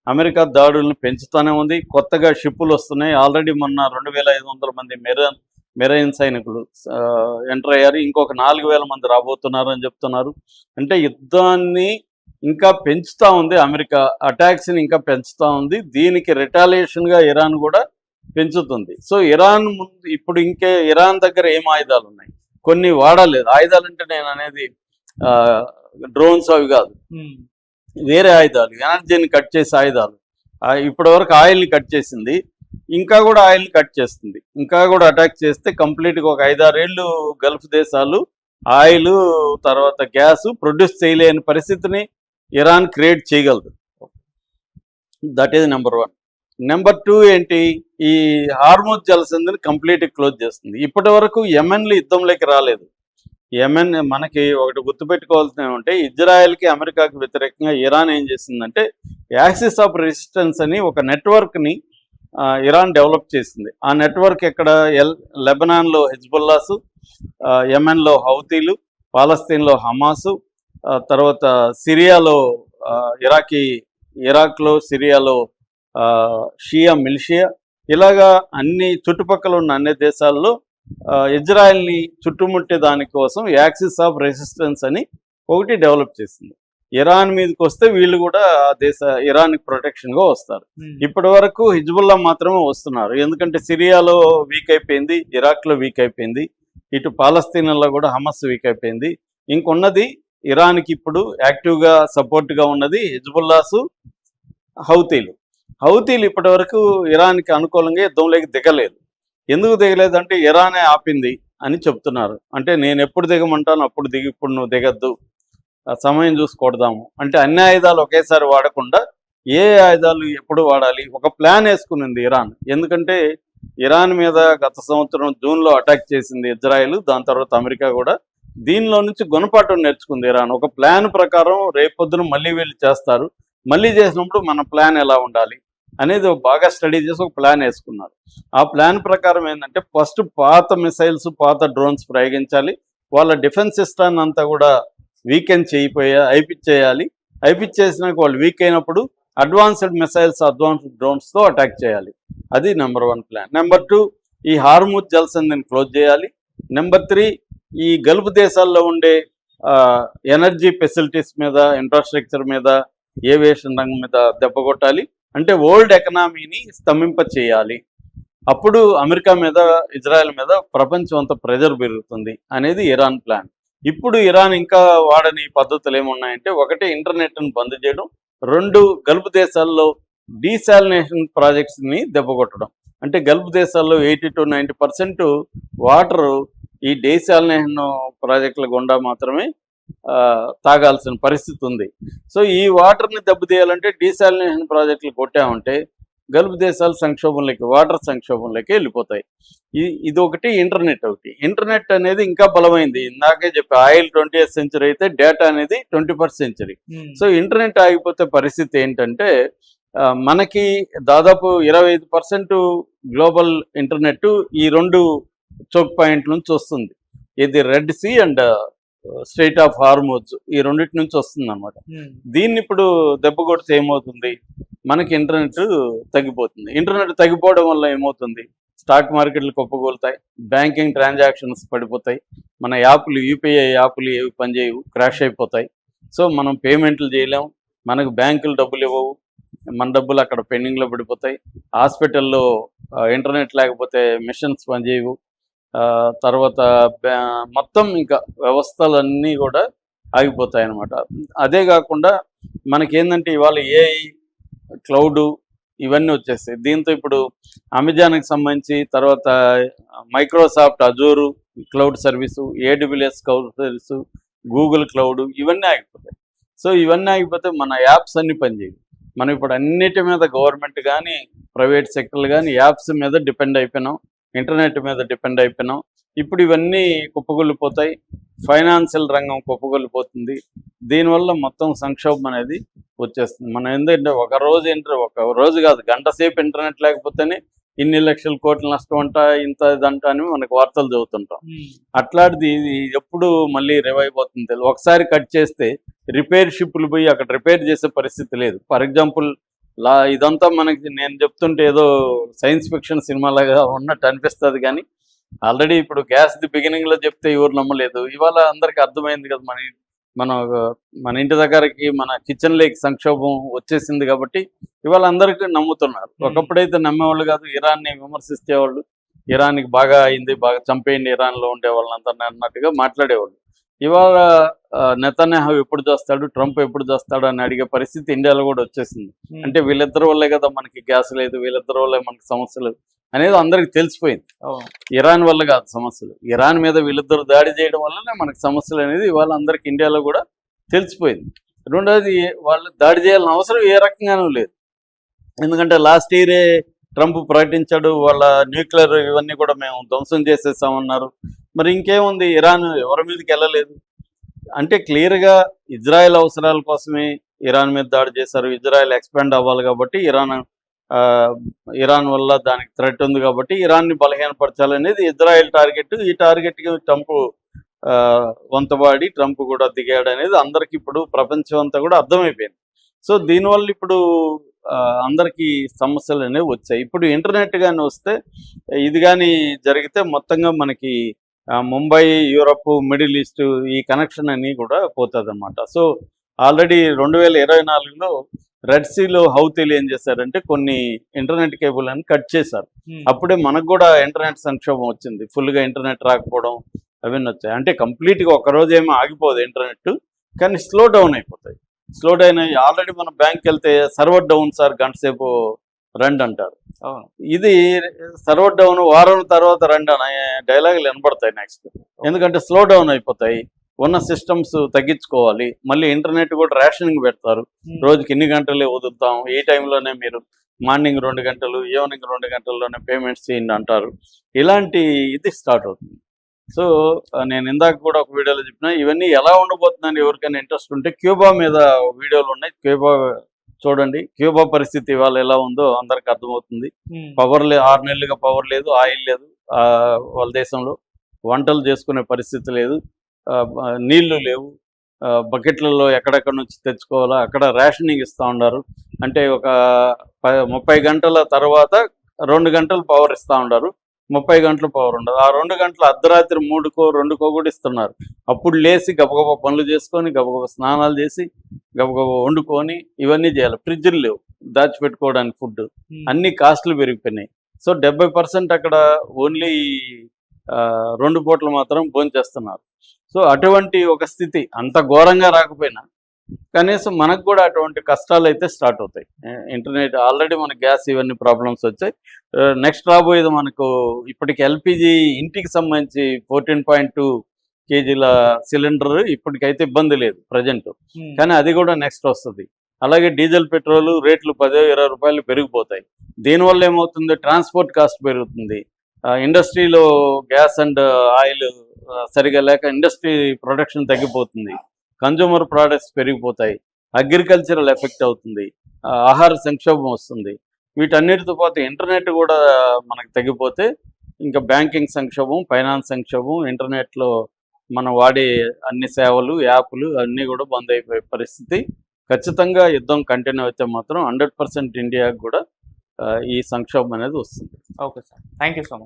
America దాడులను పెంచుతూనే ఉంది. కొత్తగా షిప్పులు వస్తున్నాయి. ఆల్రెడీ మొన్న 2500 మంది మెరైన్ సైనికులు ఎంటర్ అయ్యారు. ఇంకొక 4000 మంది రాబోతున్నారని చెప్తున్నారు. అంటే యుద్ధాన్ని ఇంకా పెంచుతూ ఉంది అమెరికా. అటాక్స్ని ఇంకా పెంచుతూ ఉంది. దీనికి రిటాలియేషన్గా ఇరాన్ కూడా పెంచుతుంది. సో ఇరాన్ ముందు ఇప్పుడు ఇరాన్ దగ్గర ఏం ఆయుధాలు ఉన్నాయి, కొన్ని వాడలేదు. ఆయుధాలు అంటే నేను అనేది డ్రోన్స్ అవి కాదు, వేరే ఆయుధాలు, ఎనర్జీని కట్ చేసే ఆయుధాలు. ఇప్పటి వరకు ఆయిల్ని కట్ చేసింది, ఇంకా కూడా ఆయిల్ని కట్ చేస్తుంది. ఇంకా కూడా అటాక్ చేస్తే కంప్లీట్గా ఒక 5-6 ఏళ్ళు గల్ఫ్ దేశాలు ఆయిల్ తర్వాత గ్యాస్ ప్రొడ్యూస్ చేయలేని పరిస్థితిని ఇరాన్ క్రియేట్ చేయగలదు. That is number 1. నెంబర్ 2 ఏంటి, ఈ హార్మోజ్ జలసంధిని కంప్లీట్గా క్లోజ్ చేస్తుంది. ఇప్పటి వరకు యెమెన్లో యుద్ధంలోకి రాలేదు. యెమెన్ మనకి ఒకటి గుర్తుపెట్టుకోవాల్సిన ఏమంటే, ఇజ్రాయెల్కి అమెరికాకి వ్యతిరేకంగా ఇరాన్ ఏం చేసిందంటే యాక్సిస్ ఆఫ్ రెసిస్టెన్స్ అని ఒక నెట్వర్క్ని ఇరాన్ డెవలప్ చేసింది. ఆ నెట్వర్క్ ఎక్కడ, లెబనాన్లో హెజ్బుల్లాసు, యెమెన్లో హౌతీలు, పాలస్తీన్లో హమాసు, తర్వాత సిరియాలో ఇరాక్లో సిరియాలో షియా మిలిషియా, ఇలాగా అన్ని చుట్టుపక్కల ఉన్న అన్ని దేశాల్లో ఇజ్రాయెల్ని చుట్టుముట్టే దానికోసం యాక్సిస్ ఆఫ్ రెసిస్టెన్స్ అని ఒకటి డెవలప్ చేసింది. ఇరాన్ మీదకి వస్తే వీళ్ళు కూడా ఇరాన్కి ప్రొటెక్షన్గా వస్తారు. ఇప్పటి వరకు హిజ్బుల్లా మాత్రమే వస్తున్నారు, ఎందుకంటే సిరియాలో వీక్ అయిపోయింది, ఇరాక్లో వీక్ అయిపోయింది, ఇటు పాలస్తీన్లో కూడా హమస్ వీక్ అయిపోయింది. ఇంకొన్నది ఇరాన్కి ఇప్పుడు యాక్టివ్గా సపోర్ట్గా ఉన్నది హిజ్బుల్లాసు, హౌతీలు ఇప్పటి వరకు ఇరాన్కి అనుకూలంగా యుద్ధంలోకి దిగలేదు. ఎందుకు దిగలేదు అంటే ఇరానే ఆపింది అని చెప్తున్నారు. అంటే నేను ఎప్పుడు దిగమంటాను అప్పుడు దిగి, ఇప్పుడు నువ్వు దిగద్దు, సమయం చూసి కొడదాము అంటే అన్ని ఆయుధాలు ఒకేసారి వాడకుండా ఏ ఆయుధాలు ఎప్పుడు వాడాలి ఒక ప్లాన్ వేసుకునింది ఇరాన్. ఎందుకంటే ఇరాన్ మీద గత సంవత్సరం జూన్లో అటాక్ చేసింది ఇజ్రాయెల్, దాని తర్వాత అమెరికా కూడా. దీనిలో నుంచి గుణపాఠం నేర్చుకుంది ఇరాన్. ఒక ప్లాన్ ప్రకారం రేపొద్దున మళ్ళీ వీళ్ళు చేస్తారు, మళ్ళీ చేసినప్పుడు మన ప్లాన్ ఎలా ఉండాలి అనేది బాగా స్టడీ చేసి ఒక ప్లాన్ వేసుకున్నారు. ఆ ప్లాన్ ప్రకారం ఏంటంటే ఫస్ట్ పాత మిసైల్స్, పాత డ్రోన్స్ ప్రయోగించాలి, వాళ్ళ డిఫెన్స్ సిస్టమ్ అంతా కూడా వీకెన్ అయిపించేయాలి. అయిపించేసినాక వాళ్ళు వీక్ అయినప్పుడు అడ్వాన్స్డ్ మిసైల్స్, అడ్వాన్స్డ్ డ్రోన్స్తో అటాక్ చేయాలి. అది నెంబర్ 1 ప్లాన్. నెంబర్ 2 ఈ హార్మూజ్ జలసంధిని క్లోజ్ చేయాలి. నెంబర్ 3 ఈ గల్ఫ్ దేశాల్లో ఉండే ఎనర్జీ ఫెసిలిటీస్ మీద, ఇన్ఫ్రాస్ట్రక్చర్ మీద, ఏవియేషన్ రంగం మీద దెబ్బ కొట్టాలి. అంటే వరల్డ్ ఎకనామీని స్తంభింప చేయాలి. అప్పుడు అమెరికా మీద, ఇజ్రాయెల్ మీద ప్రపంచం అంతా ప్రెజర్ పెరుగుతుంది అనేది ఇరాన్ ప్లాన్. ఇప్పుడు ఇరాన్ ఇంకా వాడని పద్ధతులు ఏమున్నాయంటే, ఒకటి ఇంటర్నెట్ను బంద్ చేయడం, 2 గల్ఫ్ దేశాల్లో డీసాలినేషన్ ప్రాజెక్ట్స్ని దెబ్బకొట్టడం. అంటే గల్ఫ్ దేశాల్లో 80-90% వాటరు ఈ డీసాలినేషన్ ప్రాజెక్టుల గుండా మాత్రమే తాగాల్సిన పరిస్థితి ఉంది. సో ఈ వాటర్ని దెబ్బతీయాలంటే డీసాలినేషన్ ప్రాజెక్టులు కొట్టామంటే గల్ఫ్ దేశాలు వాటర్ సంక్షోభంలోకి వెళ్ళిపోతాయి. ఇది ఒకటి. ఇంటర్నెట్ అనేది ఇంకా బలమైంది. ఇందాకే చెప్పి ఆయిల్ 20th సెంచరీ అయితే డేటా అనేది 21st సెంచరీ. సో ఇంటర్నెట్ ఆగిపోతే పరిస్థితి ఏంటంటే, మనకి దాదాపు 25% గ్లోబల్ ఇంటర్నెట్ ఈ 2 చోక్ పాయింట్ నుంచి వస్తుంది. ఇది red sea and strait of Hormuz, ఈ రెండింటి నుంచి వస్తుంది అనమాట. దీన్ని ఇప్పుడు దెబ్బ కొడితే ఏమవుతుంది, మనకి ఇంటర్నెట్ తగ్గిపోతుంది. ఇంటర్నెట్ తగ్గిపోవడం వల్ల ఏమవుతుంది, స్టాక్ మార్కెట్లు కుప్పకూలుతాయి, బ్యాంకింగ్ ట్రాన్సాక్షన్స్ పడిపోతాయి, మన యాప్లు, యూపీఐ యాప్లు ఏవి పనిచేయవు, క్రాష్ అయిపోతాయి. సో మనం పేమెంట్లు చేయలేము, మనకు బ్యాంకులు డబ్బులు ఇవ్వవు, మన డబ్బులు అక్కడ పెండింగ్లో పడిపోతాయి. హాస్పిటల్లో ఇంటర్నెట్ లేకపోతే మిషన్స్ పనిచేయవు. తర్వాత మొత్తం ఇంకా వ్యవస్థలన్నీ కూడా ఆగిపోతాయి అన్నమాట. అదే కాకుండా మనకేంటంటే ఇవాళ ఏఐ, క్లౌడ్ ఇవన్నీ వచ్చేస్తాయి. దీంతో ఇప్పుడు అమెజాన్కి సంబంధించి, తర్వాత Microsoft అజూరు cloud service, AWS cloud service, Google cloud, ఇవన్నీ ఆగిపోతాయి. సో ఇవన్నీ ఆగిపోతే మన యాప్స్ అన్నీ పనిచేయవు. మనం ఇప్పుడు అన్నిటి మీద గవర్నమెంట్ కానీ, ప్రైవేట్ సెక్టర్లు కానీ యాప్స్ మీద డిపెండ్ అయిపోయినాం, ఇంటర్నెట్ మీద డిపెండ్ అయిపోయినాం. ఇప్పుడు ఇవన్నీ కుప్పగొల్లిపోతాయి, ఫైనాన్షియల్ రంగం కుప్పగొల్లిపోతుంది. దీనివల్ల మొత్తం సంక్షోభం అనేది వచ్చేస్తుంది. మనం ఏంటంటే ఒక రోజు కాదు, గంట సేపు ఇంటర్నెట్ లేకపోతేనే ఇన్ని లక్షల కోట్ల నష్టం అంట, ఇంత ఇదంట అని మనకు వార్తలు చదువుతుంటాం. అట్లాంటిది ఎప్పుడు మళ్ళీ రివైవ్ అవుతుంది. ఒకసారి కట్ చేస్తే రిపేర్ షిప్లు పోయి అక్కడ రిపేర్ చేసే పరిస్థితి లేదు. ఫర్ ఎగ్జాంపుల్ ఇదంతా మనకి నేను చెప్తుంటే ఏదో సైన్స్ ఫిక్షన్ సినిమాలాగా ఉన్నట్టు అనిపిస్తుంది, కానీ ఆల్రెడీ ఇప్పుడు గ్యాస్ బిగినింగ్లో చెప్తే ఎవరు నమ్మలేదు. ఇవాళ అందరికీ అర్థమైంది కదా, మన మన ఇంటి దగ్గరకి మన కిచెన్ లేక్ సంక్షోభం వచ్చేసింది కాబట్టి ఇవాళ అందరికీ నమ్ముతున్నారు. ఒకప్పుడైతే నమ్మేవాళ్ళు కాదు, ఇరాన్ని విమర్శించేవాళ్ళు, ఇరాన్కి బాగా అయింది, బాగా చంపేయండి ఇరాన్లో ఉండే వాళ్ళంతా అన్నట్టుగా మాట్లాడేవాళ్ళు. ఇవాళ నెతన్యాహు ఎప్పుడు చేస్తాడు, ట్రంప్ ఎప్పుడు చేస్తాడు అని అడిగే పరిస్థితి ఇండియాలో కూడా వచ్చేసింది. అంటే వీళ్ళిద్దరి వల్లే కదా మనకి గ్యాస్ లేదు, వీళ్ళిద్దరి వల్లే మనకి సమస్యలు అనేది అందరికి తెలిసిపోయింది. ఇరాన్ వల్ల కాదు సమస్యలు, ఇరాన్ మీద వీళ్ళిద్దరు దాడి చేయడం వల్లనే మనకి సమస్యలు అనేది ఇవాళ అందరికి ఇండియాలో కూడా తెలిసిపోయింది. రెండోది, వాళ్ళు దాడి చేయాల్సిన అవసరం ఏ రకంగానూ లేదు. ఎందుకంటే లాస్ట్ ఇయరే ట్రంప్ ప్రకటించాడు, వాళ్ళ న్యూక్లియర్ ఇవన్నీ కూడా మేము ధ్వంసం చేసేసామన్నారు. మరి ఇంకేముంది, ఇరాన్ ఎవరి మీదకి వెళ్ళలేదు. అంటే క్లియర్గా ఇజ్రాయెల్ అవసరాల కోసమే ఇరాన్ మీద దాడి చేశారు. ఇజ్రాయెల్ ఎక్స్పాండ్ అవ్వాలి కాబట్టి ఇరాన్ వల్ల దానికి థ్రెట్ ఉంది కాబట్టి ఇరాన్ని బలహీనపరచాలనేది ఇజ్రాయెల్ టార్గెట్. ఈ టార్గెట్కి ట్రంప్ వంతబాడి ట్రంప్ కూడా దిగాడు అనేది అందరికీ ఇప్పుడు ప్రపంచం అంతా కూడా అర్థమైపోయింది. సో దీనివల్ల ఇప్పుడు అందరికీ సమస్యలు అనేవి వచ్చాయి. ఇప్పుడు ఇంటర్నెట్ కానీ వస్తే, ఇది కానీ జరిగితే మొత్తంగా మనకి ముంబై, యూరప్, మిడిల్ ఈస్ట్ ఈ కనెక్షన్ అన్నీ కూడా పోతుంది అన్నమాట. సో ఆల్రెడీ 2024లో రెడ్ సీలో హౌతీలు ఏం చేశారంటే కొన్ని ఇంటర్నెట్ కేబుల్ అని కట్ చేశారు. అప్పుడే మనకు కూడా ఇంటర్నెట్ సంక్షోభం వచ్చింది, ఫుల్గా ఇంటర్నెట్ రాకపోవడం అవన్నీ వచ్చాయి. అంటే కంప్లీట్గా ఒక్కరోజు ఏమో ఆగిపోదు ఇంటర్నెట్, కానీ స్లో డౌన్ అయిపోతాయి. స్లో డౌన్ అయ్యి ఆల్రెడీ మనం బ్యాంక్కి వెళ్తే సర్వర్ డౌన్ సార్, గంట సేపు రండి అంటారు. ఇది సర్వర్ డౌన్, వారం తర్వాత రండి అనే డైలాగులు వినబడతాయి నెక్స్ట్. ఎందుకంటే స్లో డౌన్ అయిపోతాయి, ఉన్న సిస్టమ్స్ తగ్గించుకోవాలి. మళ్ళీ ఇంటర్నెట్ కూడా రేషనింగ్ పెడతారు, రోజుకి ఇన్ని గంటలే వదులుతాం, ఈ టైంలోనే మీరు మార్నింగ్ 2 గంటలు, ఈవినింగ్ 2 గంటల్లోనే పేమెంట్స్ చేయండి అంటారు. ఇలాంటి ఇది స్టార్ట్ అవుతుంది. సో నేను ఇందాక కూడా ఒక వీడియోలో చెప్పిన, ఇవన్నీ ఎలా ఉండబోతుందని ఎవరికైనా ఇంట్రెస్ట్ ఉంటే క్యూబా మీద వీడియోలు ఉన్నాయి, క్యూబా చూడండి. క్యూబా పరిస్థితి ఇవాళ ఎలా ఉందో అందరికి అర్థమవుతుంది. పవర్ 6 నెలలుగా పవర్ లేదు, ఆయిల్ లేదు వాళ్ళ దేశంలో, వంటలు చేసుకునే పరిస్థితి లేదు, నీళ్లు లేవు, బకెట్లలో ఎక్కడెక్కడ నుంచి తెచ్చుకోవాలా, అక్కడ రేషనింగ్ ఇస్తూ ఉన్నారు. అంటే ఒక 30 గంటల తర్వాత 2 గంటలు పవర్ ఇస్తూ ఉన్నారు, 30 గంటలు పవర్ ఉండదు. ఆ 2 గంటలు అర్ధరాత్రి 3కో 2కో కూడా ఇస్తున్నారు. అప్పుడు లేచి గబగబా పనులు చేసుకొని, గబగబా స్నానాలు చేసి, గబగబా వండుకొని ఇవన్నీ చేయాలి. ఫ్రిడ్జ్లు లేవు దాచిపెట్టుకోవడానికి ఫుడ్, అన్ని కాస్ట్లు పెరిగిపోయినాయి. సో 70% అక్కడ ఓన్లీ 2 పూటలు మాత్రం భోంచేస్తున్నారు. సో అటువంటి ఒక స్థితి, అంత ఘోరంగా రాకపోయినా కనీసం మనకు కూడా అటువంటి కష్టాలు అయితే స్టార్ట్ అవుతాయి. ఇంటర్నెట్ ఆల్రెడీ మనకు గ్యాస్ ఇవన్నీ ప్రాబ్లమ్స్ వచ్చాయి. నెక్స్ట్ రాబోయేది మనకు ఇప్పటికి ఎల్పిజి ఇంటికి సంబంధించి 14.2 kgల సిలిండర్ ఇప్పటికైతే ఇబ్బంది లేదు ప్రజెంట్, కానీ అది కూడా నెక్స్ట్ వస్తుంది. అలాగే డీజిల్, పెట్రోల్ రేట్లు 10-20 రూపాయలు పెరిగిపోతాయి. దీనివల్ల ఏమవుతుంది, ట్రాన్స్పోర్ట్ కాస్ట్ పెరుగుతుంది. ఇండస్ట్రీలో గ్యాస్ అండ్ ఆయిల్ సరిగా లేక ఇండస్ట్రీ ప్రొడక్షన్ తగ్గిపోతుంది, కన్జ్యూమర్ ప్రోడక్ట్స్ పెరిగిపోతాయి, అగ్రికల్చరల్ ఎఫెక్ట్ అవుతుంది, ఆహార సంక్షోభం వస్తుంది. వీటన్నిటితో పాటు ఇంటర్నెట్ కూడా మనకు తగ్గిపోతే ఇంకా బ్యాంకింగ్ సంక్షోభం, ఫైనాన్స్ సంక్షోభం, ఇంటర్నెట్లో మనం వాడే అన్ని సేవలు, యాప్లు అన్నీ కూడా బంద్ అయిపోయే పరిస్థితి. ఖచ్చితంగా యుద్ధం కంటిన్యూ అయితే మాత్రం 100% ఇండియాకు కూడా ఈ సంక్షోభం అనేది వస్తుంది. Okay sir, thank you so much.